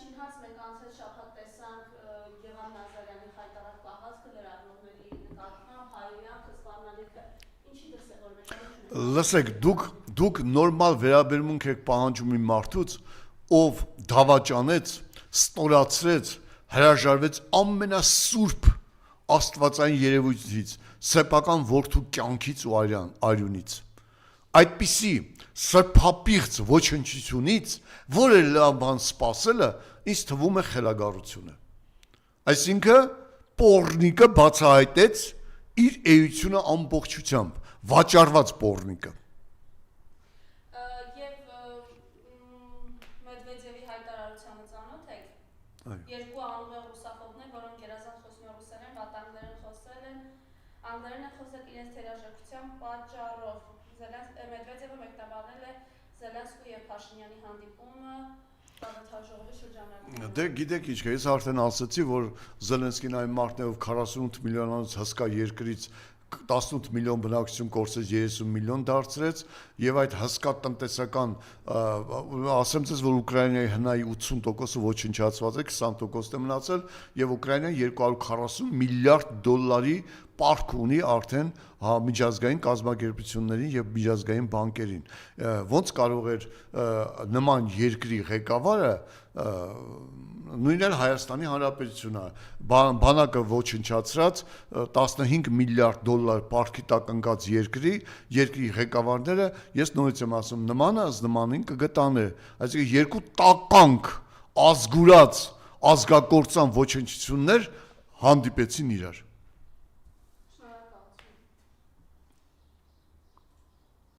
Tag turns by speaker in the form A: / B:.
A: վերջին հաց մենք անցած շաբաթ տեսանք Գևամ Նազարյանի խայտարակ պահվածքը լրագրողների նկատմամբ հայոյանքը սպառնալիքը ինչի դրսևորում է։
B: Լսեք, դուք նորմալ վերաբերմունք եք պահանջում մի մարդուց, ով դավաճանեց, ստորացրեց, հրաժարվեց ամենասուրբ աստվածային երևույթից, սեփական որդու կյանքից ու արյունից։ Այդպիսի սրբապիղծ ոչնչությունից որը լավ բան սпасելը ինձ թվում է խելագարություն է։ Այսինքն պոռնիկը բացահայտեց իր էությունը ամբողջությամբ, վաճառված պոռնիկը։
A: Եվ Մեդվեդևի հայտարարությանը ծանոթ եք։ Երկու անուղեղ ռուսախոհներ, որոնք երազան խոսում են ռուսերեն, բայց անգլերեն խոսել են, անգլերեն են խոսել իրենց թերաժակության պատճառով։ Մեդվեդևը մեկնաբանել է Զելենսկու եւ Փաշինյանի հանդիպումը Տավեթաժողովի շրջանակում։
B: Դե գիտեք ինչ կա, ես արդեն ասացի, որ Զելենսկին այն մարդն է, ով 48 միլիոնանոց հսկա երկրից 18 միլիոն բնակչություն կորցրեց 30 միլիոն դարձրեց եւ այդ հսկա տնտեսական ասեմ ձեզ որ Ուկրաինայի հնայի 80%-ը ոչնչացված է 20%-ն է մնացել եւ Ուկրաինան 240 միլիարդ դոլարի պարկ ունի արդեն միջազգային կազմակերպություններին եւ միջազգային բանկերին ոնց կարող էր նման երկրի ղեկավարը նույնն էլ Հայաստանի Հանրապետությունը բանակը ոչնչացրած 15 միլիարդ դոլար պարքի տակ ընկած երկրի ղեկավարները ես նորից եմ ասում նմանը ըստ նմանին կգտանը այսինքն երկու տականք ազգուրած ազգակործան ոչնչություններ հանդիպեցին իրար